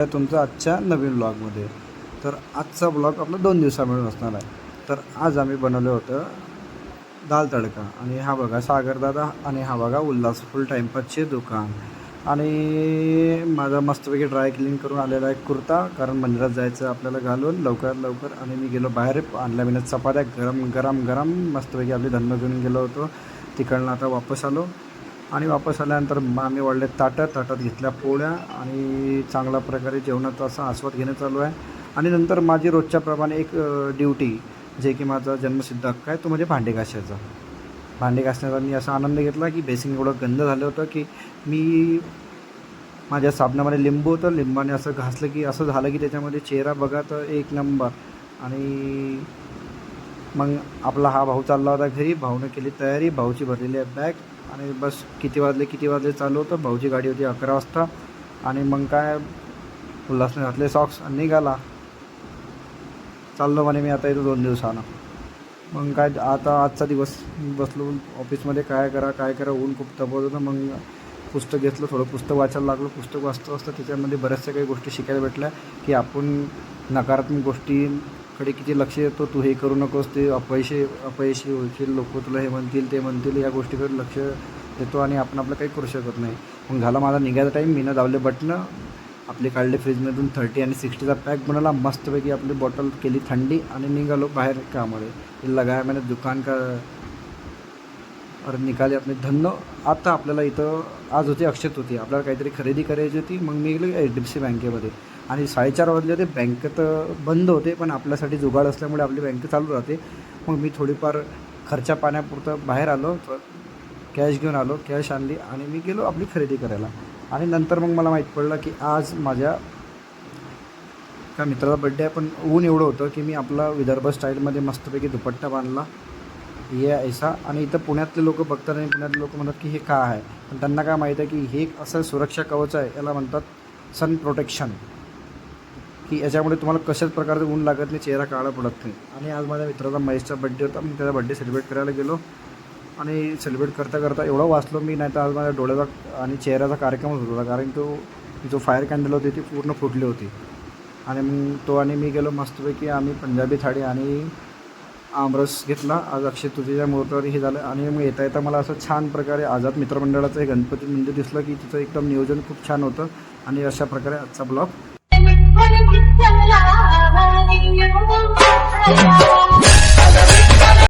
तुमचं आजच्या नवीन ब्लॉगमध्ये. तर आजचा ब्लॉग आपला 2 दिवसा मिळून असणार आहे. तर आज आम्ही बनवलं होतं दाल तडका. आणि हा बघा सागरदादा आणि हा बघा उल्हास फुल टाईमपासचे दुकान. आणि माझा मस्तपैकी ड्राय क्लीन करून आलेला आहे कुर्ता, कारण मंदिरात जायचं आपल्याला घालून लवकर. आणि मी गेलो बाहेर, आणल्या मी चपात्या गरम मस्तपैकी आपली धन्म घेऊन गेलो होतो. तिकडनं आता वापस आलो. आणि वापस आल्यानंतर आम्ही वाढले ताटात घेतल्या पोळ्या आणि चांगल्या प्रकारे जेवणाचा असा आस्वाद घेणं चालू आहे. आणि नंतर माझी रोजच्याप्रमाणे एक ड्युटी, जे की माझा जन्मसिद्ध हक्क आहे, तो म्हणजे भांडे घासण्याचा मी असा आनंद घेतला की बेसिंग एवढं गंद झालं होतं की मी माझ्या साबणामध्ये लिंबू होतं, लिंबाने असं घासलं की असं झालं की त्याच्यामध्ये चेहरा बघा तर एक नंबर. आणि मग आपला हा भाऊ चालला होता घरी. भाऊने केली तयारी, भाऊची भरलेली आहे बॅग. आणि बस किती वाजले चालू होतं. भाऊची गाडी होती 11 वाजता. आणि मग काय उल्हासने घातले सॉक्स आणि निघाला. चाललो म्हणे मी आता येतो 2 दिवसानं. मग काय आता आजचा दिवस बसलो ऑफिसमध्ये, काय करा ऊन खूप तपत होतं. मग पुस्तक घेतलं, थोडं पुस्तक वाचायला लागलो. पुस्तक वाचता त्याच्यामध्ये बऱ्याचशा काही गोष्टी शिकायला भेटल्या की आपण नकारात्मक गोष्टींकडे किती लक्ष देतो. तू हे करू नकोस, ते अपयशी होतील, लोक तुला हे म्हणतील ते म्हणतील, या गोष्टीकडे लक्ष देतो आणि आपण आपलं काही करू शकत नाही. मग झाला माझा निघायचा टाईम. मीनं दावले बटणं, आपले काढले फ्रीजमधून 30 आणि 60चा पॅक बनवला. मस्तपैकी आपली बॉटल केली थंडी आणि निघालो बाहेर कामामध्ये. लगाया मैंने दुकान का और निकाले आपले धन्नो. आता आपल्याला इथं आज होती अक्षय तृतीया, आपल्याला काहीतरी खरेदी करायची होती. मग मी गेलो HDFC बँकेमध्ये. आणि 4:30 वाजले होते. बँक तर बंद होते, पण आपल्यासाठी जुगाड असल्यामुळे आपली बँक चालू राहते. मग मी थोडीफार खर्चा पाण्यापुरतं बाहेर आलो, कॅश घेऊन आलो, कॅश आणली आणि मी गेलो आपली खरेदी करायला. आणि नंतर मग मला माहीत पडलं की आज माझ्या का मित्राचा बड्डे आहे. पण ऊन एवढं होतं की मी आपला विदर्भ स्टाईलमध्ये मस्तपैकी दुपट्टा बांधला, ये ऐसा. आणि इथं पुण्यातले लोक बघतात आणि पुण्यातले लोक म्हणतात की हे काय आहे, पण त्यांना काय माहीत आहे की हे असं सुरक्षा कवच आहे. याला म्हणतात सन प्रोटेक्शन, की याच्यामुळे तुम्हाला कशाच प्रकारचं ऊन लागत नाही, चेहरा काळा पडत नाही. आणि आज माझ्या मित्राचा महेशचा बड्डे होता. मी त्याचा बड्डे सेलिब्रेट करायला गेलो. आणि सेलिब्रेट करता एवढं वाचलो मी, नाही तर आज माझ्या डोळ्याचा आणि चेहऱ्याचा कार्यक्रमच होत होता. कारण जो फायर कॅन्डल होती ती पूर्ण फुटली होती. आणि मग तो आणि मी गेलो मस्तपैकी. आम्ही पंजाबी थाळी आणि आमरस घेतला. आज अक्षय तृतीयेच्या मुहूर्तावर हे झालं. आणि मग येता मला असं छान प्रकारे आझाद मित्रमंडळाचं हे गणपती मंदिर दिसलं की तिचं एकदम नियोजन खूप छान होतं. आणि अशा प्रकारे आजचा ब्लॉग